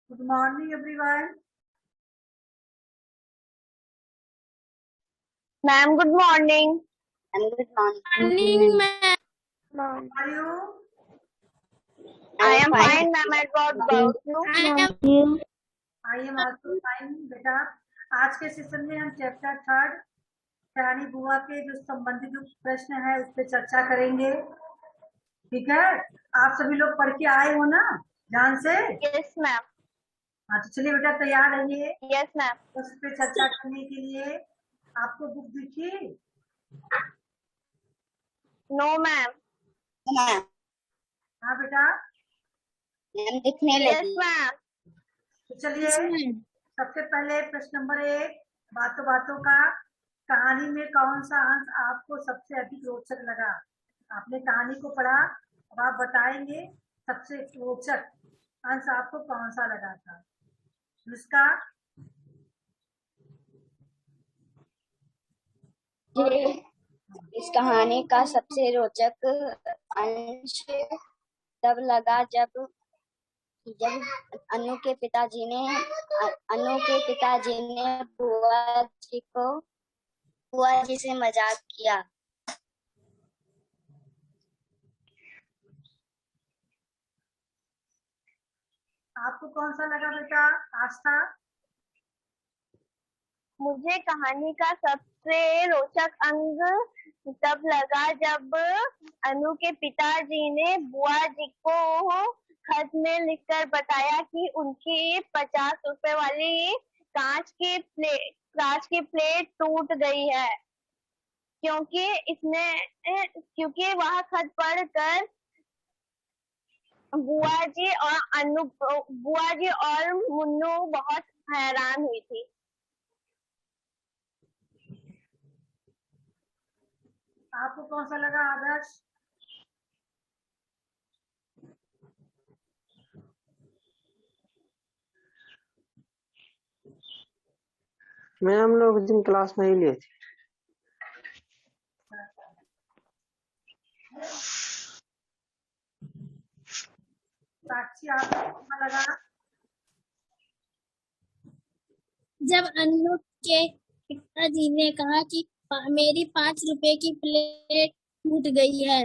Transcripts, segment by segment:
Good morning, everyone. Ma'am, good morning. And good morning. Morning, ma'am. How are you? I am fine, ma'am. And what about you? I am also fine, बेटा। आज के session में हम chapter 3 रानी बुआ के जो संबंधित जो प्रश्न है उस पर चर्चा करेंगे। ठीक है, आप सभी लोग पढ़ के आए हो ना ध्यान से? Yes, ma'am. हाँ, तो चलिए बेटा तैयार रहिए। Yes, ma'am. उस पर चर्चा करने के लिए आपको बुक दिखी? No, ma'am. मैम हाँ बेटा, दिखने Yes, लगी। ma'am. तो चलिए सबसे पहले प्रश्न नंबर 1, बातों बातों का कहानी में कौन सा अंश आपको सबसे अधिक रोचक लगा? आपने कहानी को पढ़ा, अब आप बताएंगे सबसे रोचक अंश आपको कौन सा लगा था। जिसका इस कहानी का सबसे रोचक अंश तब लगा जब अनु के पिताजी ने बुआ जी से मजाक किया। आपको कौन सा लगा बेटा आस्था? मुझे कहानी का सबसे रोचक अंग तब लगा जब अनु के पिताजी ने बुआ जी को खत में लिखकर बताया कि उनकी 50 रुपए वाली कांच की प्लेट टूट गई है, क्योंकि वह खत पढ़कर बुआ जी और मुन्नू बहुत हैरान हुई थी। आपको कौन सा लगा आदर्श? मैम हम लोग दिन क्लास नहीं लिए थे। साक्षी आपको कौन सा लगा? जब अनु के पिताजी ने कहा कि मेरी 5 रुपए की प्लेट टूट गई है।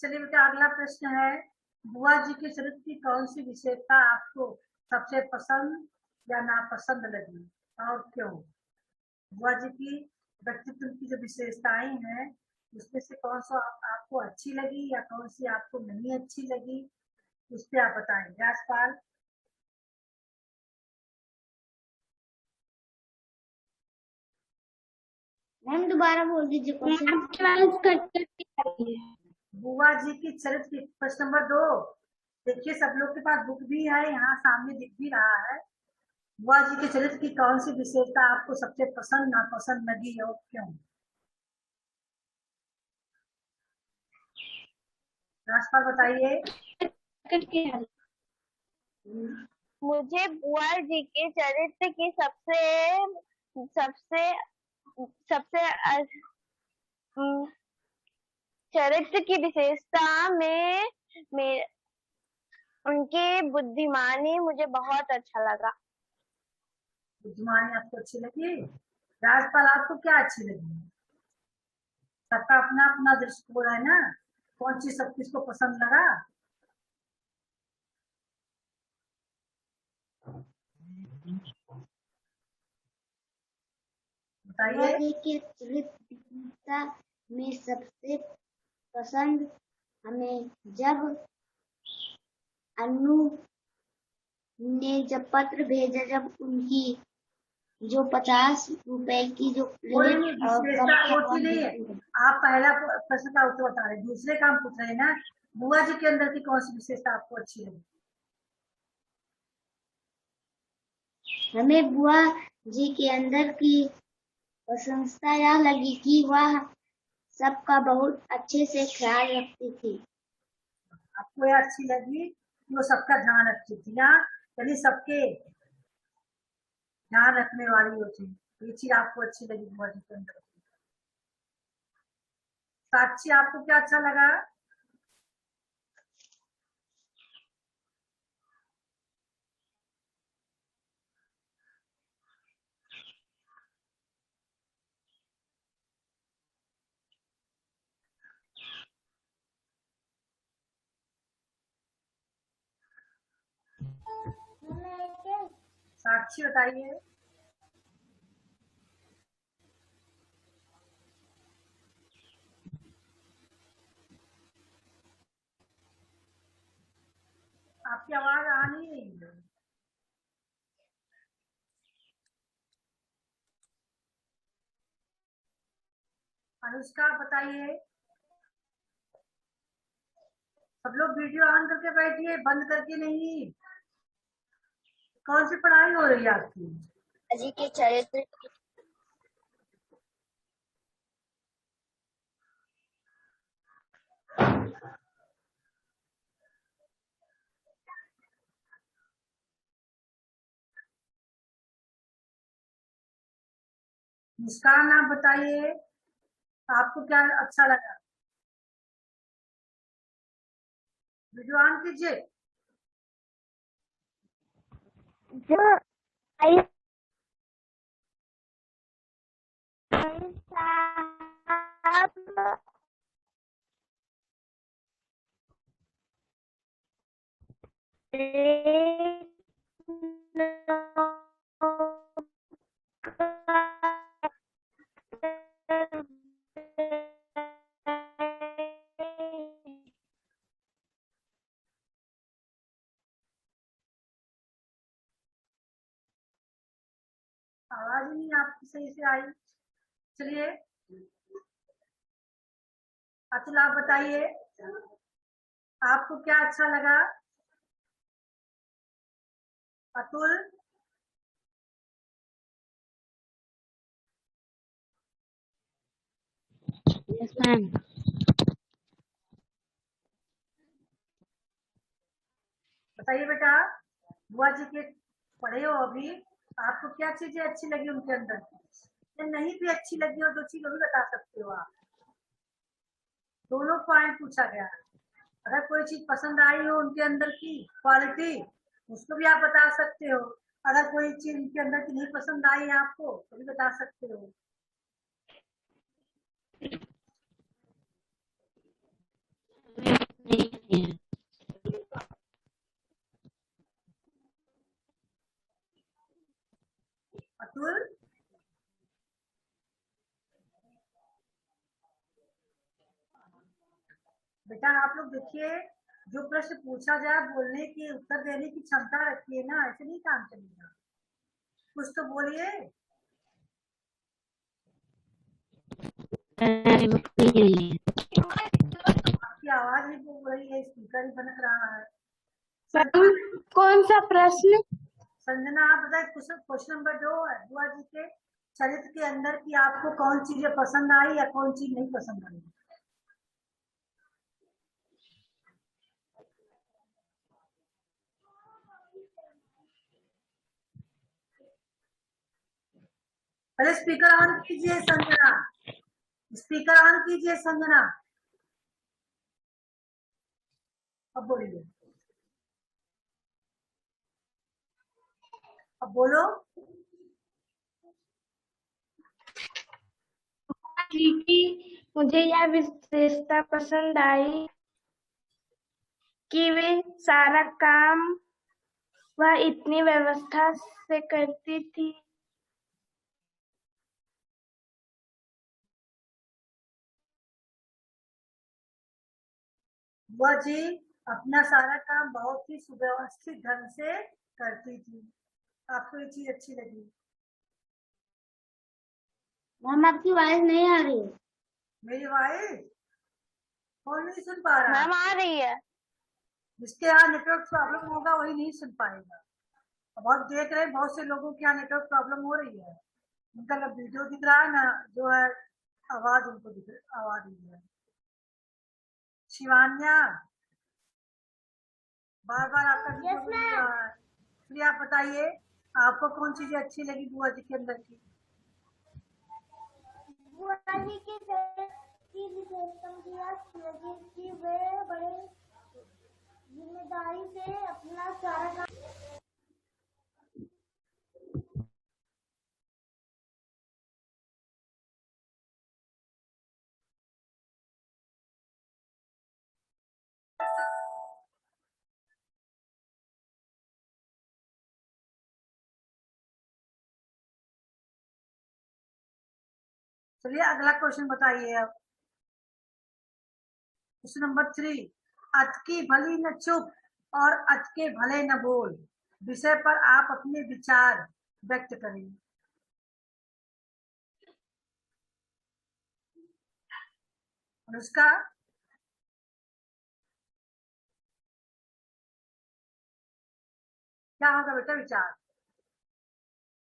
चलिए बेटा अगला प्रश्न है, बुआ जी के चरित्र की कौन सी विशेषता आपको सबसे पसंद या नापसंद लगी और क्यों? बुआ जी की व्यक्तित्व की जो विशेषताएं हैं उसमें से कौन सा आपको अच्छी लगी या कौन सी आपको नहीं अच्छी लगी, उस पर आप बताएं। राजपाल। मैम दोबारा बोल दीजिए क्वेश्चन। बुआ जी की चरित्र की प्रश्न नंबर 2। देखिए सब लोग के पास बुक भी है, यहाँ सामने दिख भी रहा है। बुआ जी के चरित्र की कौन सी विशेषता आपको सबसे पसंद नापसंद लगी और क्यों? राजपाल बताइए। मुझे बुआ जी के चरित्र की चरित्र की विशेषता में उनकी बुद्धिमानी मुझे बहुत अच्छा लगा। बुद्धिमानी आपको अच्छी लगी? राजपाल आपको क्या अच्छी लगी? सबका अपना अपना दृष्टिकोण है ना, कौन चीज सब किसको पसंद लगा? बताइए। के चरित्र में सबसे पसंद हमें जब अनु ने जब पत्र भेजा, जब उनकी जो 50 रुपए की जो प्लेट नहीं है। आप पहला प्रश्न का उत्तर बता रहे, दूसरे काम पूछ रहे हैं ना। बुआ जी के अंदर की कौन सी विशेषता आपको अच्छी लगी? हमें बुआ जी के अंदर की प्रशंसा यह लगी कि वह सबका बहुत अच्छे से ख्याल रखती थी। आपको यह अच्छी लगी कि वो सबका ध्यान रखती थी ना, यानी सबके ध्यान रखने वाली होती, ये चीज आपको अच्छी लगी बुआ जी के अंदर। साक्षी, आपको क्या अच्छा लगा? साक्षी बताइए। आपकी आवाज आ नहीं रही है। अनुष्का बताइए। सब लोग वीडियो ऑन करके बैठिए, बंद करके नहीं। कौन सी पढ़ाई हो रही है आपकी? जी के चरित्र मुस्कान, आप बताइए, आपको क्या अच्छा लगा? वीडियो ऑन कीजिए। जो साहब आवाज ही नहीं आपकी सही से आई। चलिए, अतुल आप बताइए, आपको क्या अच्छा लगा? Atul, yes ma'am. बताइए बेटा, बुआ जी के पढ़े हो अभी, आपको क्या चीजें अच्छी लगी उनके अंदर? या नहीं भी अच्छी लगी हो तो चीज वो भी बता सकते हो आप। दोनों पॉइंट पूछा गया है। अगर कोई चीज पसंद आई हो उनके अंदर की क्वालिटी, उसको भी आप बता सकते हो। अगर कोई चीज उनके अंदर की नहीं पसंद आई आपको तो भी बता सकते हो। अतुल, बेटा आप लोग देखिए, जो प्रश्न पूछा जाए बोलने की, उत्तर देने की क्षमता रखिए ना, ऐसे नहीं काम चलेगा। कुछ तो बोलिए। आपकी आवाज नहीं बोल रही है, स्पीकर ही बनक रहा है। कौन सा प्रश्न? संजना आप बताए, क्वेश्चन नंबर 2 है, बुआ जी के चरित्र के अंदर की आपको कौन चीजें पसंद आई या कौन चीज नहीं पसंद आई? पहले स्पीकर ऑन कीजिए संजना, स्पीकर ऑन कीजिए संजना, अब बोलिए, अब बोलो। कि मुझे यह विशेषता पसंद आई कि वे सारा काम वह इतनी व्यवस्था से करती थी। बुआ जी अपना सारा काम बहुत ही सुव्यवस्थित ढंग से करती थी। आपको ये चीज अच्छी लगी? मैम आपकी आवाज नहीं आ रही है। मेरी आवाज कौन नहीं सुन पा रहा? मैम आ रही है। जिसके यहाँ नेटवर्क प्रॉब्लम होगा वही नहीं सुन पाएगा। बहुत देख रहे हैं, बहुत से लोगों के यहाँ नेटवर्क प्रॉब्लम हो रही है, उनका ना वीडियो दिख रहा है ना जो है आवाज उनको आवाज नहीं है। शिवान्या, बार बार आपका वीडियो बन रहा है। फिर आप बताइए, आपको कौन चीजें अच्छी लगी बुआ जी के अंदर की? बुआ जी की विशेषता प्रतिक्रिया कि वे बड़े जिम्मेदारी से अपना सारा काम। चलिए अगला क्वेश्चन बताइए अब। क्वेश्चन नंबर 3, अटकी भली न चुप और अटके भले न बोल विषय पर आप अपने विचार व्यक्त करें। अनुष्का, क्या होगा बेटा विचार?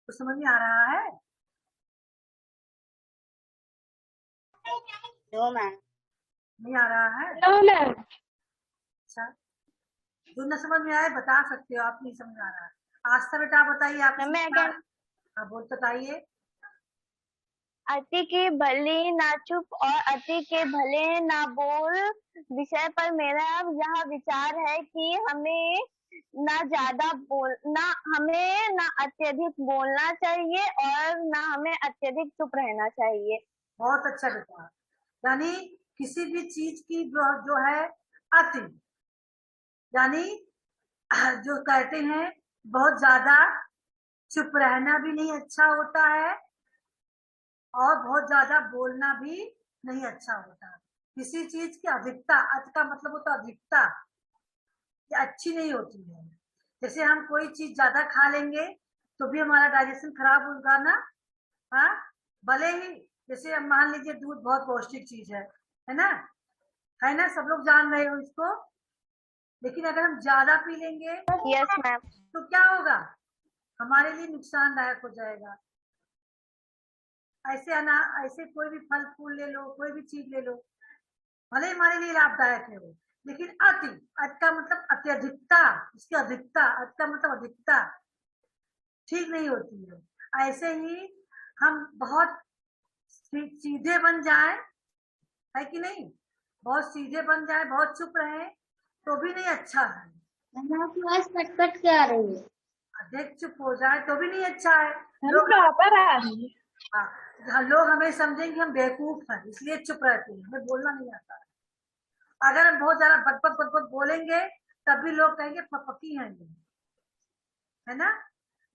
कुछ समझ में आ रहा है? No ma'am. नहीं आ रहा है? No ma'am. अच्छा, जो न समझ में आए बता सकते हो, आप नहीं समझ आ रहा है। आस्था बेटा बताइए आप। हाँ बोल बताइए। अति के भले ना चुप और अति के भले ना बोल विषय पर मेरा यह विचार है कि हमें ना ज्यादा हमें ना अत्यधिक बोलना चाहिए और ना हमें अत्यधिक चुप रहना चाहिए। बहुत अच्छा बेटा, यानी किसी भी चीज की जो है अति, यानी जो कहते हैं बहुत ज्यादा चुप रहना भी नहीं अच्छा होता है और बहुत ज्यादा बोलना भी नहीं अच्छा होता। किसी चीज की अधिकता, अति का मतलब होता है अधिकता, ये अच्छी नहीं होती है। जैसे हम कोई चीज ज्यादा खा लेंगे तो भी हमारा डाइजेशन खराब होगा ना। हाँ, भले ही जैसे अब मान लीजिए दूध बहुत पौष्टिक चीज है ना, है ना, सब लोग जान रहे हो इसको। लेकिन अगर हम ज्यादा पी लेंगे यस मैम। तो क्या होगा, हमारे लिए नुकसानदायक हो जाएगा। ऐसे कोई भी फल फूल ले लो, कोई भी चीज ले लो, भले हमारे लिए लाभदायक है वो, लेकिन अति का मतलब अत्यधिकता, इसकी अधिकता, अति का मतलब अधिकता ठीक नहीं होती है। ऐसे ही हम बहुत सीधे बन जाए, है कि नहीं, बहुत सीधे बन जाए, बहुत चुप रहे तो भी नहीं अच्छा है। आपकी आवाज कट के आ रही है। अधिक चुप हो जाए तो भी नहीं अच्छा है। लोग हमें समझेंगे हम बेवकूफ हैं इसलिए चुप रहते हैं, हमें बोलना नहीं आता है। अगर हम बहुत ज्यादा बकबक बोलेंगे तब भी लोग कहेंगे पपकी हैं ये, है ना।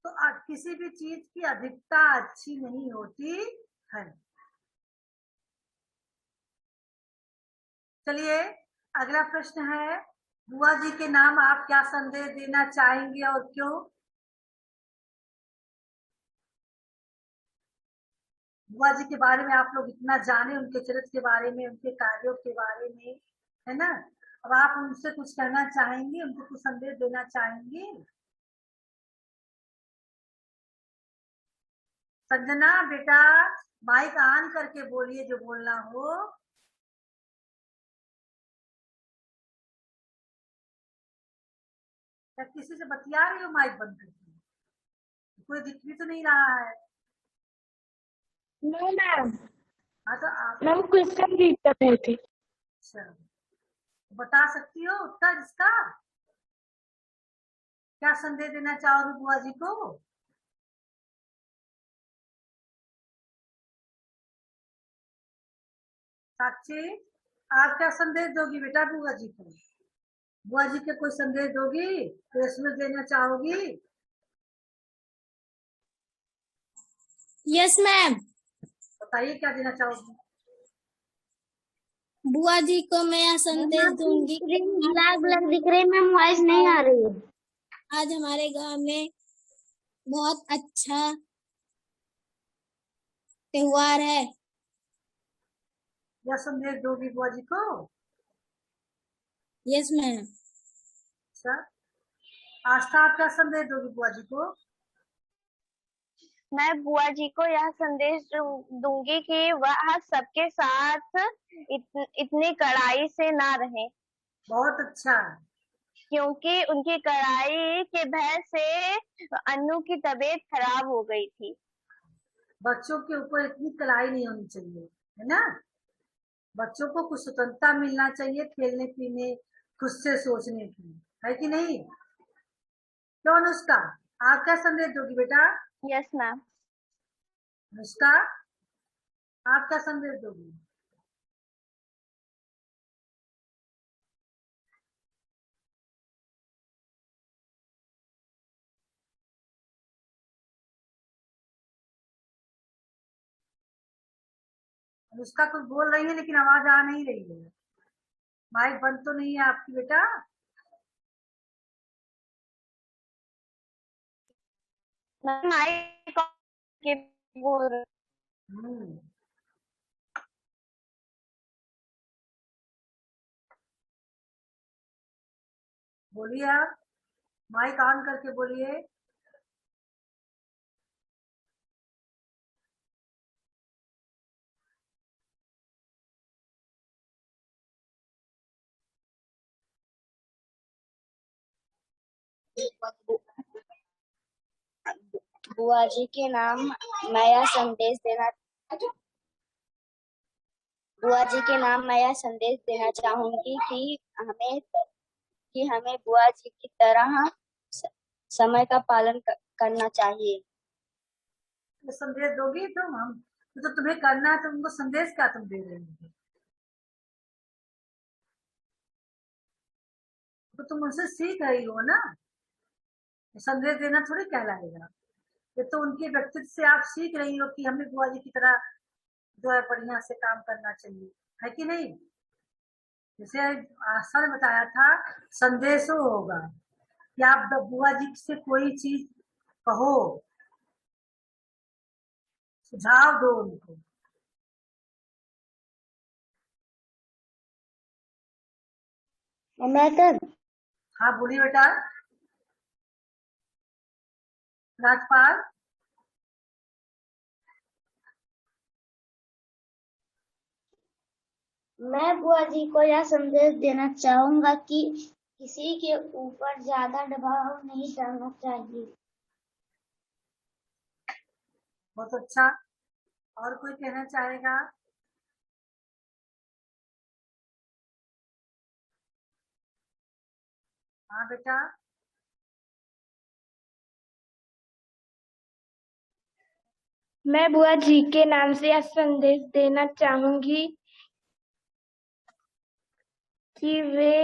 तो किसी भी चीज की अधिकता अच्छी नहीं होती है। चलिए अगला प्रश्न है, बुआ जी के नाम आप क्या संदेश देना चाहेंगे और क्यों? बुआ जी के बारे में आप लोग इतना जाने, उनके चरित्र के बारे में, उनके कार्यों के बारे में, है ना। अब आप उनसे कुछ कहना चाहेंगे, उनको कुछ संदेश देना चाहेंगे? संजना बेटा माइक ऑन करके बोलिए जो बोलना हो। क्या किसी से बतिया रही हो माइक बंद करके? कोई दिख भी तो नहीं रहा है। No ma'am. हाँ तो आप मैम क्वेश्चन रीड कर रहे थे। अच्छा, बता सकती हो उत्तर इसका? क्या संदेश देना चाहोगे बुआ जी को? साक्षी, आप क्या संदेश दोगी बेटा बुआ जी को? बुआ जी के कोई संदेश दोगी तो इसमें देना चाहोगी? Yes ma'am. बताइए क्या देना चाहोगी? बुआ जी को मैं यह संदेश दूंगी, ब्लैक ब्लैक दिख रही, मैम वॉइस नहीं आ रही है। आज हमारे गांव में बहुत अच्छा त्योहार है। क्या संदेश दोगी बुआ जी को? Yes ma'am. अच्छा, आस्था आप क्या संदेश दोगी बुआ जी को? मैं बुआ जी को यह संदेश दूंगी कि वह सबके साथ इतनी कड़ाई से ना रहे। बहुत अच्छा, क्योंकि उनकी कड़ाई के भय से अन्नू की तबीयत खराब हो गई थी। बच्चों के ऊपर इतनी कड़ाई नहीं होनी चाहिए, है ना। बच्चों को कुछ स्वतंत्रता मिलना चाहिए खेलने पीने, खुद से सोचने की, है कि नहीं? क्यों अनुष्का, आप क्या संदेश दोगी बेटा? Yes ma'am. अनुष्का, आप क्या संदेश दोगी? अनुष्का कुछ बोल रही है लेकिन आवाज आ नहीं रही है। माइक बंद तो नहीं है आपकी बेटा? मैम आई के बोल रही हम्म, बोलिए आप, माइक ऑन करके बोलिए। बुआ जी के नाम मैं यह संदेश देना बुआ जी के नाम मैं यह संदेश देना चाहूंगी कि हमें बुआ जी की तरह समय का पालन करना चाहिए। तो संदेश दोगी तुम? हम तो तुम्हें करना है, तो उनको संदेश क्या तुम दे रहे हो? तो तुम उनसे सीख रही हो ना, संदेश देना थोड़ी कहलाएगा। ये तो उनके व्यक्तित्व से आप सीख रही हो कि हमें बुआ जी की तरह जो है बढ़िया से काम करना चाहिए, है कि नहीं? जैसे आशा ने बताया था, संदेशो होगा कि आप बुआ जी से कोई चीज कहो, सुझाव दो उनको। हाँ बोलिए बेटा। राजपाल, मैं बुआ जी को यह संदेश देना चाहूंगा कि किसी के ऊपर ज्यादा दबाव नहीं डालना चाहिए। बहुत अच्छा। और कोई कहना चाहेगा? हाँ बेटा। मैं बुआ जी के नाम से यह संदेश देना चाहूंगी कि वे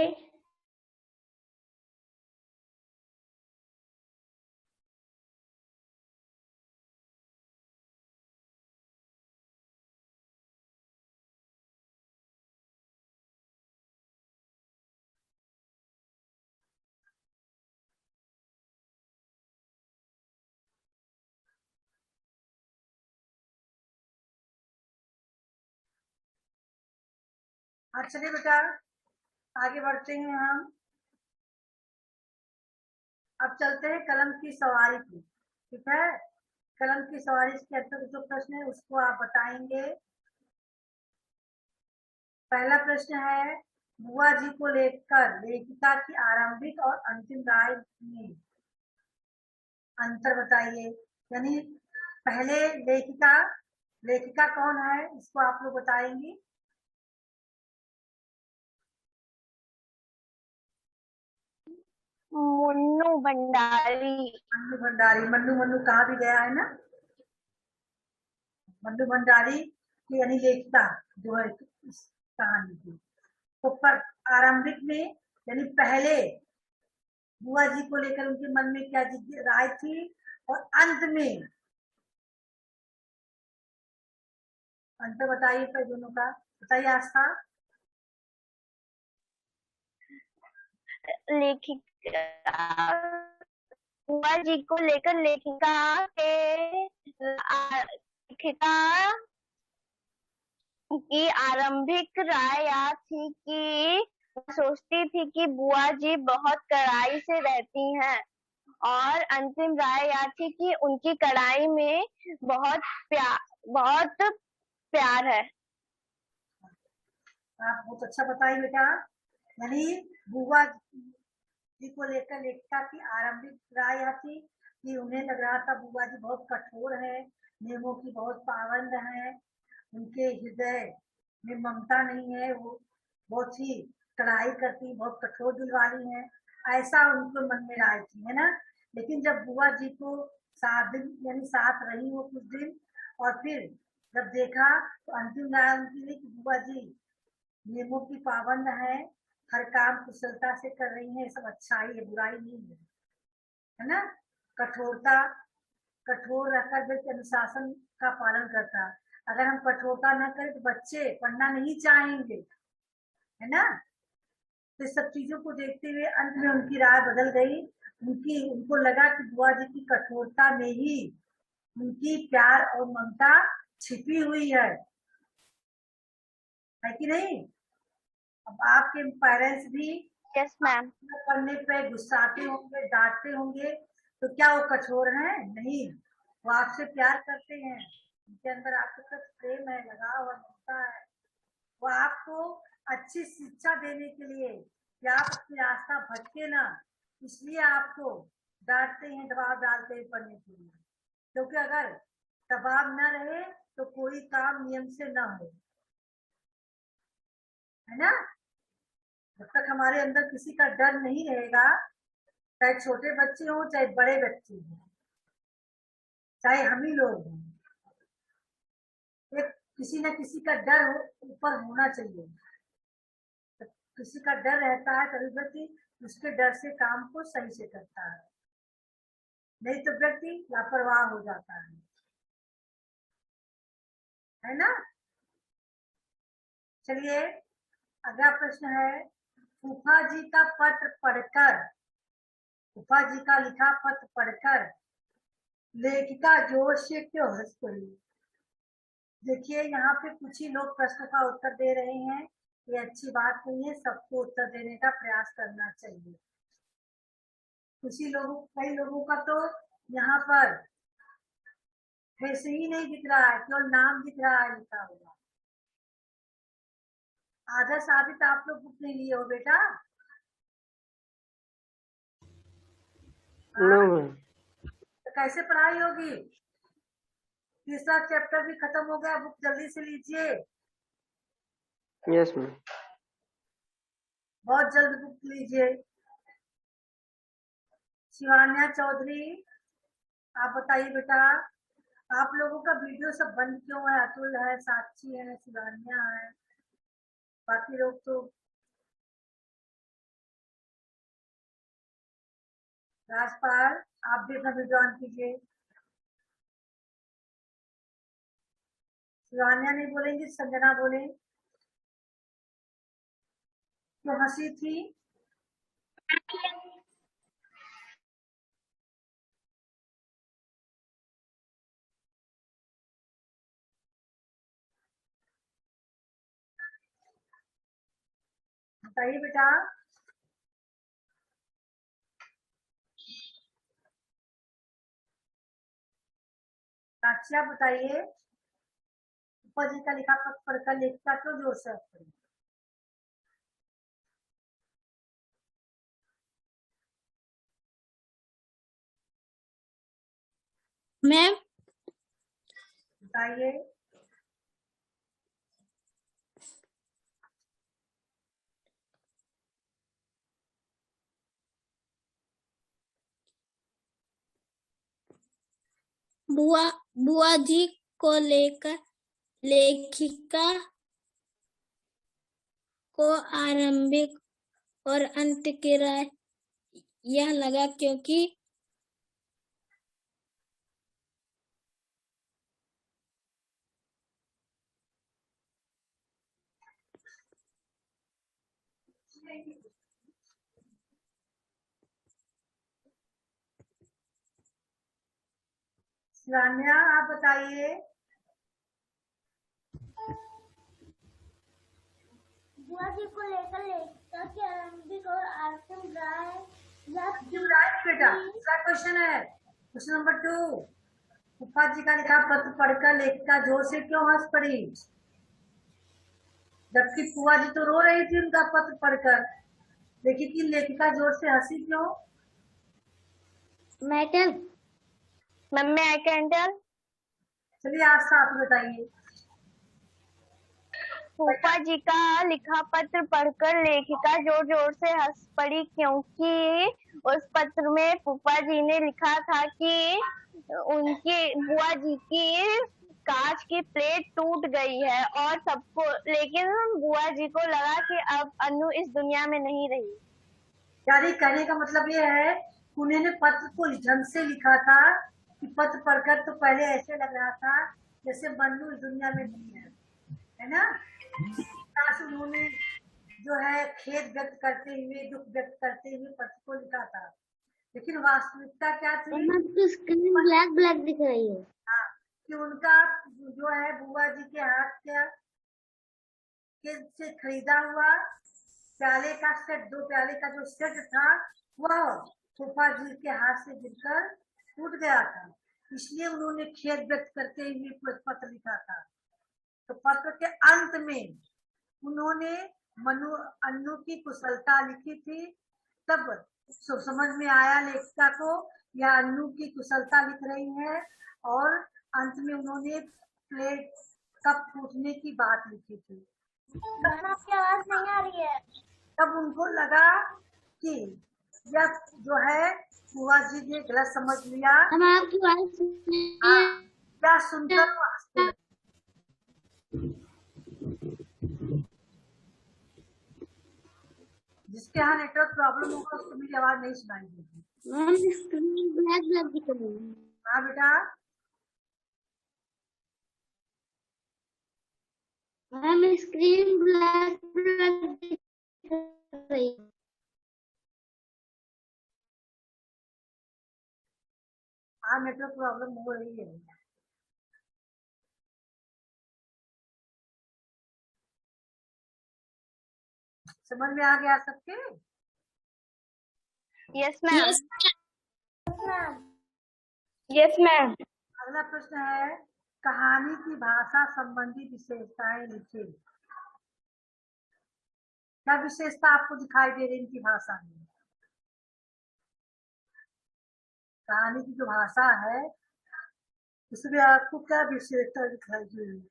हाँ चलिए बेटा, आगे बढ़ते हैं हम। अब चलते हैं कलम की सवारी की, ठीक है? कलम की सवारी के अंतर्गत जो प्रश्न है उसको आप बताएंगे। पहला प्रश्न है, बुआ जी को लेकर लेखिका की आरंभिक और अंतिम राय में अंतर बताइए। यानी पहले लेखिका, लेखिका कौन है इसको आप लोग बताएंगी। मुन्नू भंडारी। मन्नू भंडारी, मन्नू मन्नू कहाँ भी गया है ना, मन्नू भंडारी की यानी लेखिका जो है इस कहानी की। तो पर आरंभिक में यानी पहले बुआ जी को लेकर उनके मन में क्या राय थी, और अंत में अंतर बताइए तो दोनों का बताइए। आस्था, लेखिका बुआ जी को लेकर लेखिका की आरंभिक राय यह थी कि सोचती थी कि बुआ जी बहुत कड़ाई से रहती हैं, और अंतिम राय यह थी कि उनकी कड़ाई में बहुत प्यार है। आप बहुत अच्छा बताइए बेटा। यानी बुआ जी को लेकर लेखिका की आरंभिक राय यह थी कि उन्हें लग रहा था बुआ जी बहुत कठोर है, नियमों की बहुत पाबंद है, उनके हृदय में ममता नहीं है, वो बहुत ही कड़ाई करती, बहुत कठोर दिल वाली है, ऐसा उनको मन में राय थी, है ना। लेकिन जब बुआ जी को 7 दिन यानी साथ रही वो कुछ दिन, और फिर जब देखा तो अंतिम राय उनकी थी कि बुआ जी नियमों की पाबंद है, हर काम कुशलता से कर रही है, सब अच्छाई है, बुराई नहीं है ना। कठोरता, कठोर रहकर व्यक्ति अनुशासन का पालन करता है। अगर हम कठोरता न करें तो बच्चे पढ़ना नहीं चाहेंगे, है ना। तो सब चीजों को देखते हुए अंत में उनकी राय बदल गई। उनको लगा कि बुआ जी की कठोरता में ही उनकी प्यार और ममता छिपी हुई है कि नहीं। अब आपके पेरेंट्स भी यस मैम। पढ़ने पे गुस्साते होंगे, डांटते होंगे, तो क्या वो कठोर हैं? नहीं, वो आपसे प्यार करते हैं, उनके अंदर आपके साथ प्रेम है, लगाव है, ममता है। वो आपको अच्छी शिक्षा देने के लिए कि आप अपनी रास्ता भटके ना, इसलिए आपको डांटते हैं, दबाव डालते हैं पढ़ने के लिए। क्योंकि अगर दबाव न रहे तो कोई काम नियम से न हो, है ना। जब तक हमारे अंदर किसी का डर नहीं रहेगा, चाहे छोटे बच्चे हो चाहे बड़े बच्चे हो, चाहे हम ही लोग हों, एक किसी न किसी का डर ऊपर होना चाहिए। तो किसी का डर रहता है तभी व्यक्ति उसके डर से काम को सही से करता है, नहीं तो व्यक्ति लापरवाह हो जाता है ना। चलिए अगला प्रश्न है, फूफा जी का पत्र पढ़कर, फूफा जी का लिखा पत्र पढ़कर लेखिका जोर से क्यों हंस पड़ी। देखिए यहाँ पे कुछ ही लोग प्रश्न का उत्तर दे रहे हैं, ये अच्छी बात नहीं है, सबको उत्तर देने का प्रयास करना चाहिए। कई लोगों का तो यहाँ पर फेस ही नहीं दिख रहा है, केवल नाम दिख रहा है लिखा हुआ। आधा साबित आप लोग बुक नहीं लिए हो बेटा? No ma'am. तो कैसे पढ़ाई होगी? तीसरा चैप्टर भी खत्म हो गया, बुक जल्दी से लीजिए, यस मैम। बहुत जल्द बुक लीजिए। शिवान्या चौधरी, आप बताइए बेटा, आप लोगों का वीडियो सब बंद क्यों है? अतुल है, साक्षी है, शिवान्या है, बाकी लोग तो। राजपाल, आप भी अपना वीडियो ऑन कीजिए। शिवान्या नहीं बोलेंगी, संजना बोले। क्यों हंसी थी? बताइए बेटा। साक्षी आप बताइए, ऊपर जी का लिखा पत्र पढ़कर लेखिका क्यों जोर से हंस पड़ी? मैम बताइए। बुआ जी को लेकर लेखिका को आरंभिक और अंत की राय यह लगा क्योंकि शिवान्या आप बताइए। बुआ जी को लेकर लेखिका की आरंभिक और अंतिम राय बेटा दूसरा क्वेश्चन है, क्वेश्चन नंबर 2, फूफा जी का लिखा पत्र पढ़कर लेखिका जोर से क्यों हंस पड़ी? जबकि फूफा जी तो रो रही थी उनका पत्र पढ़कर, लेकिन लेखिका जोर से हंसी क्यों? Matter. Mummy I can tell. चलिए आप साथ बताइए। फूफा जी का लिखा पत्र पढ़कर लेखिका जोर जोर से हंस पड़ी, क्योंकि उस पत्र में फूफा जी ने लिखा था कि उनकी बुआ जी की कांच की प्लेट टूट गई है और सबको, लेकिन बुआ जी को लगा कि अब अनु इस दुनिया में नहीं रही। यानी कहने का मतलब ये है, उन्होंने पत्र को इस ढंग से लिखा था कि पत्र पढ़कर तो पहले ऐसे लग रहा था जैसे मन्नू इस दुनिया में नहीं है ना। काश उन्होंने जो है खेद व्यक्त करते हुए, दुख व्यक्त करते हुए पत्र को लिखा था, लेकिन वास्तविकता क्या थी? तो स्क्रीन ब्लैक ब्लैक दिख रही है। हाँ, कि उनका जो है बुआ जी के हाथ के से खरीदा हुआ प्याले का सेट, 2 प्याले का जो सेट था वह फूफा जी के हाथ से गिरकर टूट गया था, इसलिए उन्होंने खेद व्यक्त करते हुए पत्र लिखा था। तो पत्र के अंत में उन्होंने अन्नू की कुशलता लिखी थी, तब समझ में आया लेखिका को या अन्नू की कुशलता लिख रही है, और अंत में उन्होंने प्लेट कप टूटने की बात लिखी थी। आपकी आवाज नहीं आ रही है। तब उनको लगा कि यह जो है बुआ जी ने गलत समझ लिया। हम आपकी आवाज क्या सुनकर वो हंसने लगे। जिसके यहाँ नेटवर्क प्रॉब्लम होगा उसको मेरी आवाज नहीं सुनाई देगी। मैम स्क्रीन ब्लैक ब्लैक दिख रही है। हाँ बेटा, मैम स्क्रीन ब्लैक ब्लैक दिख रही है। हाँ नेटवर्क प्रॉब्लम हो रही है। समझ में आ गया सबके? Yes ma'am. Yes ma'am. अगला प्रश्न है, कहानी की भाषा संबंधी विशेषताएं लिखिए। क्या विशेषता आपको दिखाई दे रही इनकी भाषा में? कहानी की जो भाषा है उसमें आपको क्या विशेषता दिखाई दे रही है?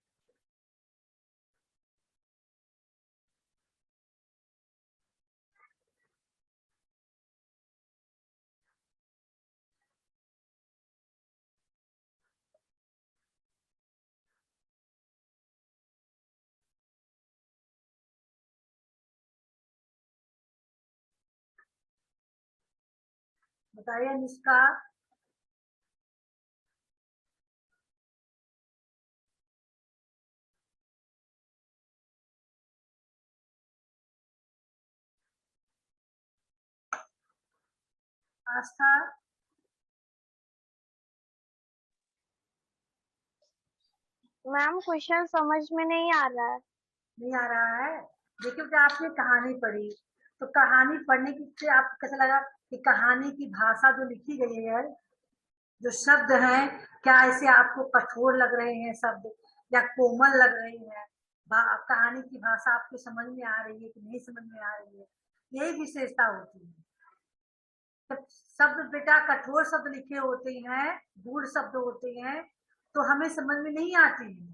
बताइए निष्का। आस्था। मैम क्वेश्चन समझ में नहीं आ रहा है। नहीं आ रहा है? देखिए जब आपने कहानी पढ़ी तो कहानी पढ़ने से आपको कैसा लगा कि कहानी की भाषा जो लिखी गई है, जो शब्द हैं, क्या ऐसे आपको कठोर लग रहे हैं शब्द या कोमल लग रहे हैं? कहानी की भाषा आपको समझ में आ रही है कि नहीं समझ में आ रही है? यही विशेषता होती है। जब शब्द बेटा कठोर शब्द लिखे होते हैं, गूढ़ शब्द होते हैं, तो हमें समझ में नहीं आती है।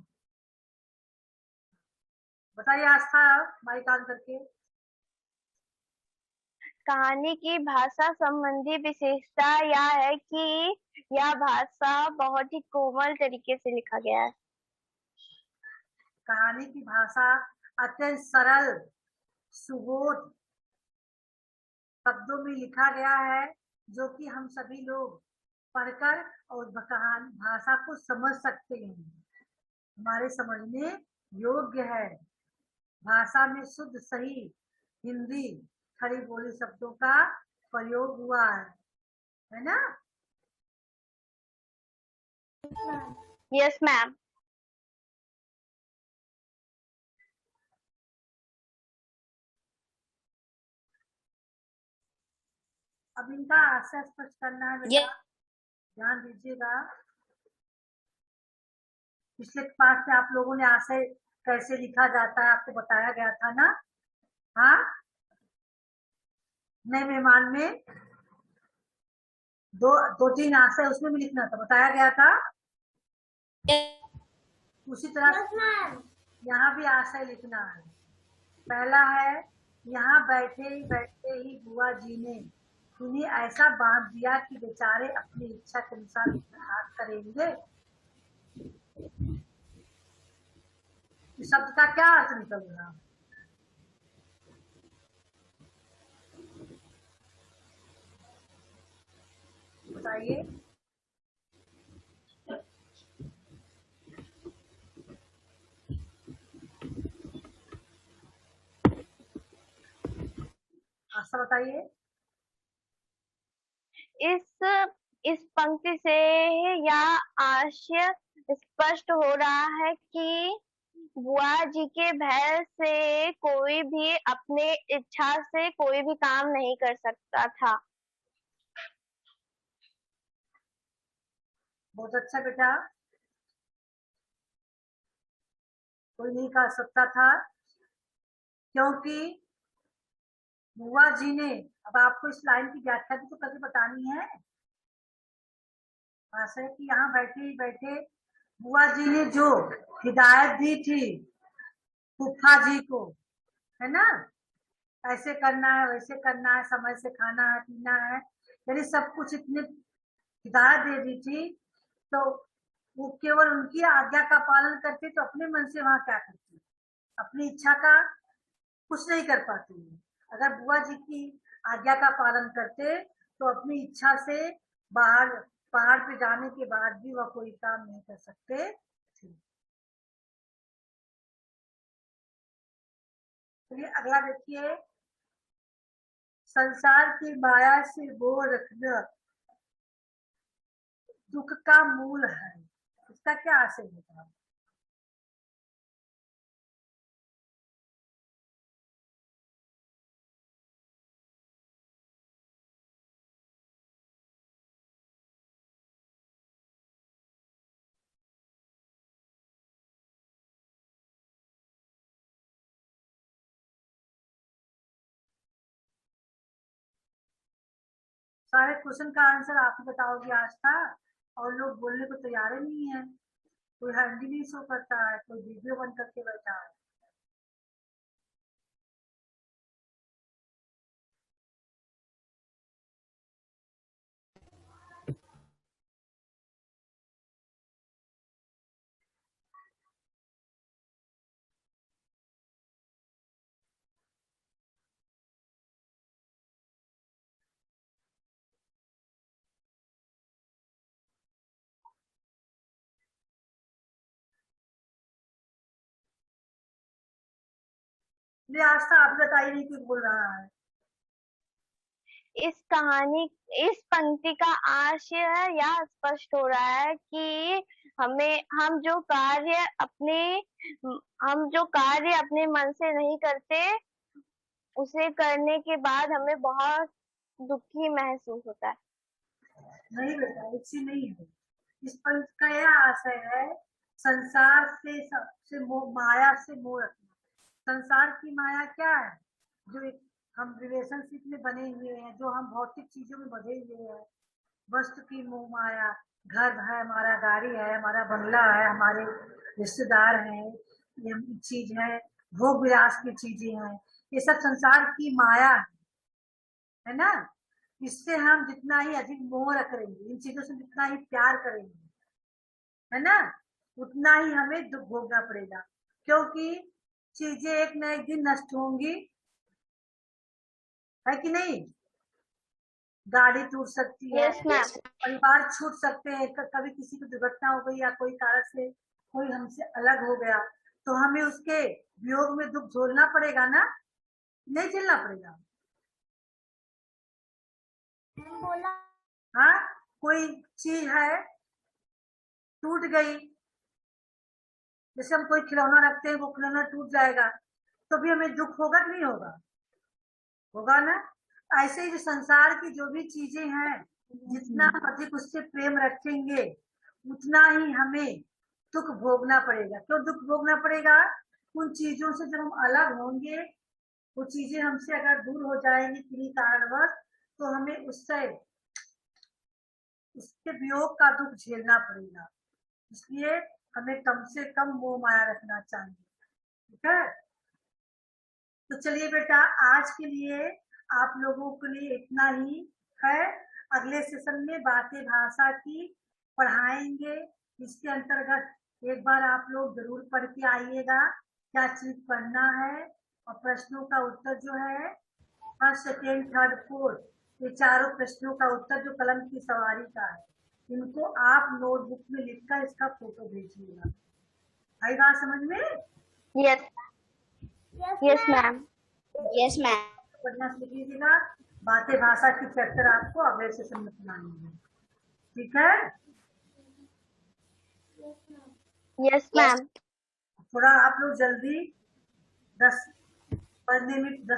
बताइए आस्था, माइक ऑन करके। कहानी की भाषा संबंधी विशेषता यह है कि यह भाषा बहुत ही कोमल तरीके से लिखा गया है। कहानी की भाषा अत्यंत सरल सुबोध शब्दों में लिखा गया है, जो कि हम सभी लोग पढ़कर और भाषा को समझ सकते हैं, हमारे समझने योग्य है। भाषा में शुद्ध सही हिंदी खड़ी बोली शब्दों का प्रयोग हुआ है ना? Yes ma'am. अब इनका आशय स्पष्ट करना है बेटा, ध्यान दीजिएगा। पिछले पाठ में आप लोगों ने आशय कैसे लिखा जाता है आपको बताया गया था ना? हाँ, नए मेहमान में दो तीन आशय उसमें भी लिखना था, बताया गया था। उसी तरह यहाँ भी आशय लिखना है। पहला है, यहाँ बैठे ही बुआ जी ने उन्हें ऐसा बांध दिया कि बेचारे अपनी इच्छा के अनुसार हाथ करेंगे। इस शब्द का क्या अर्थ निकल रहा? बताइए। आशा बताइए। इस पंक्ति से यह आशय स्पष्ट हो रहा है कि बुआ जी के भय से कोई भी अपने इच्छा से कोई भी काम नहीं कर सकता था। बहुत अच्छा बेटा। कोई नहीं कर सकता था क्योंकि बुआ जी ने, अब आपको इस लाइन की व्याख्या भी तो करके बतानी है। ऐसा है कि यहाँ बैठे ही बैठे बुआ जी ने जो हिदायत दी थी फूफा जी को, है ना, ऐसे करना है वैसे करना है, समय से खाना है पीना है, यानी सब कुछ इतनी हिदायत दे दी थी, तो वो केवल उनकी आज्ञा का पालन करते तो अपने मन से वहां क्या करते, अपनी इच्छा का कुछ नहीं कर पाते। अगर बुआ जी की आज्ञा का पालन करते तो अपनी इच्छा से बाहर पहाड़ पे जाने के बाद भी वह कोई काम नहीं कर सकते थे। चलिए अगला देखिए। संसार की माया से मोह रखना दुख का मूल है, इसका क्या आशय होता है? सारे क्वेश्चन का आंसर आप ही बताओगे आज का, और लोग बोलने को तैयार ही नहीं है। कोई हैंड नहीं शो करता है, कोई वीडियो बंद करके बैठा है। ये आज का आप बताइए नहीं क्यों बोल रहा है। इस पंक्ति का आशय यह स्पष्ट हो रहा है कि हम जो कार्य अपने मन से नहीं करते, उसे करने के बाद हमें बहुत दुखी महसूस होता है। नहीं बेटा, ऐसी नहीं है। इस पंच का यह आशय है, संसार से माया से मोह रखना। संसार की माया क्या है? जो एक हम रिलेशनशिप में बने हुए हैं, जो हम भौतिक चीजों में बंधे हुए हैं, वस्तु की मोह माया, घर है हमारा, गाड़ी है हमारा, बंगला है हमारे, रिश्तेदार हैं, ये चीज है, भोग विलास की चीजें हैं, ये सब संसार की माया है ना। इससे हम जितना ही अधिक मोह रखेंगे, इन चीजों से जितना ही प्यार करेंगे, है ना, उतना ही हमें दुख भोगना पड़ेगा, क्योंकि चीजें एक न एक दिन नष्ट होंगी, है कि नहीं। गाड़ी टूट सकती है, परिवार छूट सकते हैं, कभी किसी की दुर्घटना हो गई या कोई कारण से कोई हमसे अलग हो गया, तो हमें उसके वियोग में दुख झेलना पड़ेगा ना, नहीं झेलना पड़ेगा। हाँ, कोई चीज है टूट गई, जैसे हम कोई खिलौना रखते हैं, वो खिलौना टूट जाएगा, तो भी हमें दुख होगा कि नहीं होगा? होगा ना। ऐसे ही जो संसार की जो भी चीजें हैं, जितना अधिक उससे प्रेम रखेंगे उतना ही हमें दुख भोगना पड़ेगा। क्यों दुख भोगना पड़ेगा? उन चीजों से जब हम अलग होंगे, वो चीजें हमसे अगर दूर हो जाएंगी किसी कारणवश, तो हमें उससे उसके वियोग का दुख झेलना पड़ेगा। इसलिए हमें कम से कम मोह माया रखना चाहिए। ठीक है। तो चलिए बेटा, आज के लिए आप लोगों के लिए इतना ही है। अगले सेशन में बातें भाषा की पढ़ाएंगे। इसके अंतर्गत एक बार आप लोग जरूर पढ़ के आइएगा क्या चीज पढ़ना है, और प्रश्नों का उत्तर जो है फर्स्ट, सेकेंड, थर्ड, फोर्थ, ये चारों प्रश्नों का उत्तर जो कलम की सवारी का है, इनको आप नोटबुक में लिखकर इसका फोटो भेजिएगा। आई बात समझ में? Yes yes ma'am. Yes ma'am. बढ़िया से लिख लीजिएगा। बातें भाषा की चैप्टर आपको अगले सेशन में सुनाएंगे, ठीक है। Yes ma'am. थोड़ा आप लोग जल्दी 10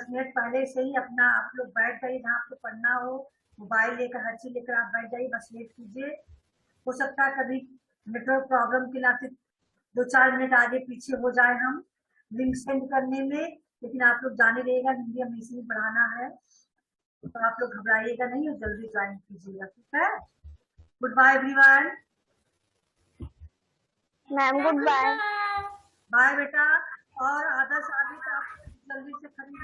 मिनट पहले से ही अपना आप लोग बैठ जाइए, जहाँ आपको पढ़ना हो, मोबाइल लेकर हर चीज लेकर आप बैठ जाइए, बस वेट कीजिए। हो सकता है कभी नेटवर्क प्रॉब्लम के नाते 2-4 मिनट आगे पीछे हो जाए हम लिंक सेंड करने में, लेकिन आप लोग जाने रहेगा हिंदी हमें इसी में पढ़ाना है, तो आप लोग घबराइएगा नहीं और जल्दी ज्वाइन कीजिएगा, ठीक है। Good bye everyone. Ma'am good bye. Bye बेटा। और आदर्श आदि का आप जल्दी से खरीद